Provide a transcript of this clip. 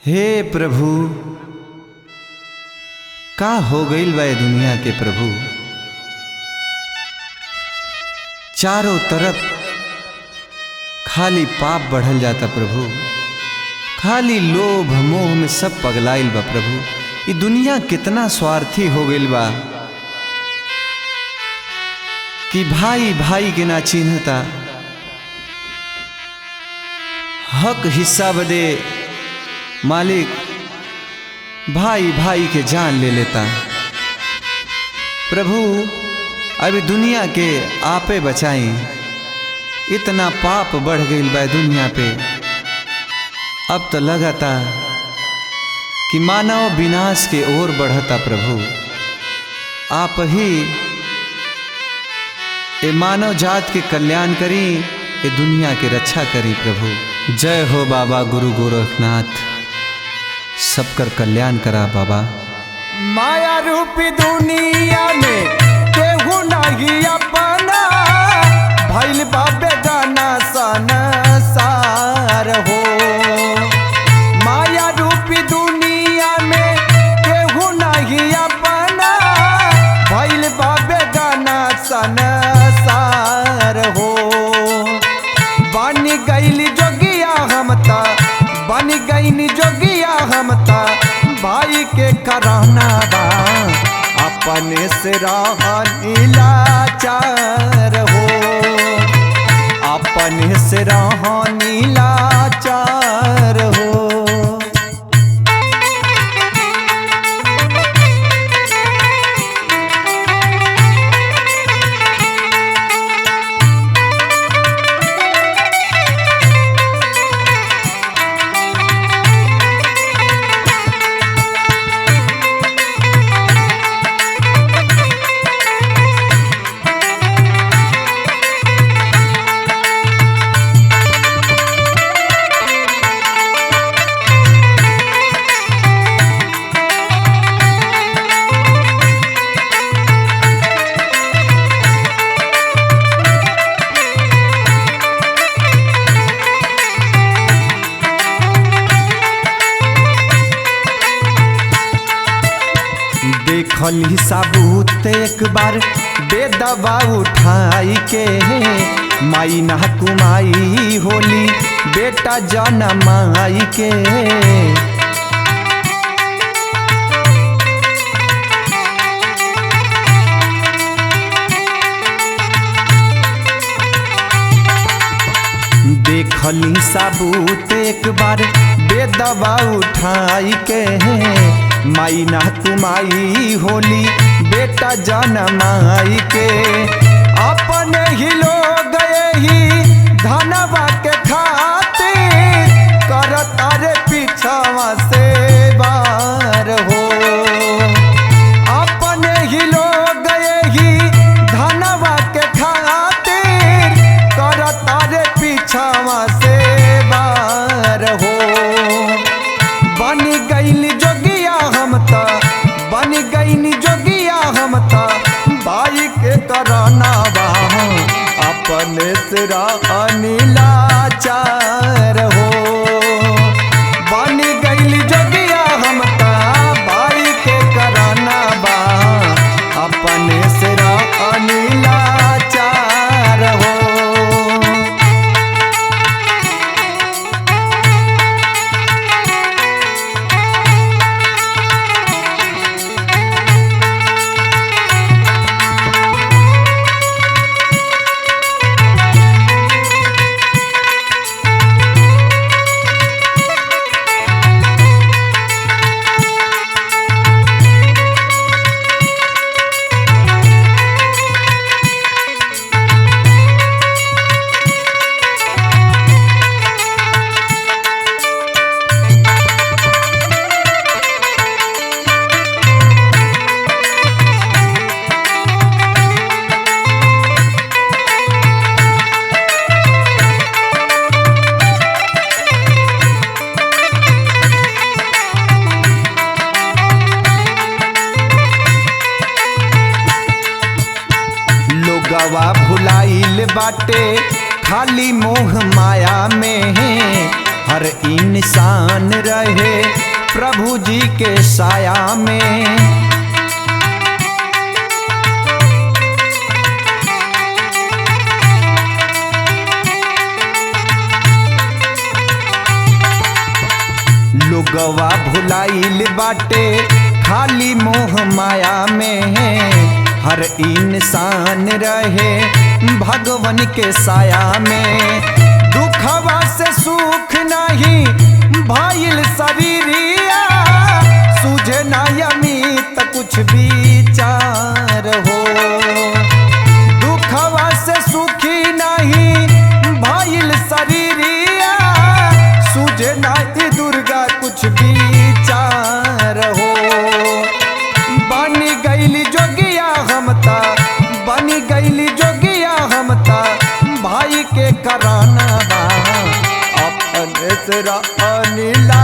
हे प्रभु, का हो गईल बा दुनिया के प्रभु। चारों तरफ खाली पाप बढ़ल जाता प्रभु, खाली लोभ मोह में सब पगलाइल बा प्रभु। ये दुनिया कितना स्वार्थी हो गईल बा कि भाई भाई के ना चिन्हता, हक हिस्सा बदे मालिक भाई भाई के जान ले लेता। प्रभु अभी दुनिया के आपे बचाई, इतना पाप बढ़ गई बा दुनिया पे। अब तो लगता कि मानव विनाश के ओर बढ़ता। प्रभु आप ही ये मानव जात के कल्याण करी, ये दुनिया के रक्षा करी प्रभु। जय हो बाबा गुरु गोरखनाथ, सबकर कल्याण करा बाबा। माया रूपी दुनिया में केहू नहीं अपना, भइल बाबे गाना संसार हो। माया रूपी दुनिया में केहू नहीं अपना, भइल बाबे गाना संसार हो। बन गइल जोगिया हमता, बन गइल जोगिया हमता, भाई के कराना बा अपने से रहनी लाचार हो, अपने से रहनी लाचार हो। देखली साबूत एक बार बेदवा उठाई के, माई ना कुमाई होली बेटा जनमाई के। देखली साबूत एक बार बेदवा उठाई के, माई ना तुमाई होली बेटा जनमाई के। अपने ही लोग ही धनवा के खातिर करता रे पीछवा से बार हो। अपने ही लोग ही धनवा के खातिर करता रे पीछवा से बार हो। बन गइल जोगिया हमता, बन गइल जोगिया हमता, भाई के कराना बा अपने से रहनी लाचार हो। बन गइल जोगिया हमता, भाई के कराना बा अपने से रहनी लाचार हो। बाटे खाली मोह माया में, हर इंसान रहे प्रभु जी के साया में। लोगवा भुलाइल बाटे खाली मोह माया में, हर इंसान रहे भगवन के साया में। दुखवा से सुख नहीं भइल शरीरिया, सूझे ना अमित कुछ विचार हो। दुखवा से सुखी नहीं भइल शरीरिया, सूझे ना दुर्गा कुछ विचार हो। बनी गईली जोगिया हमता, बनी गईली जोगिया हमता, भाई के कराना बा अपने तेरा अनिला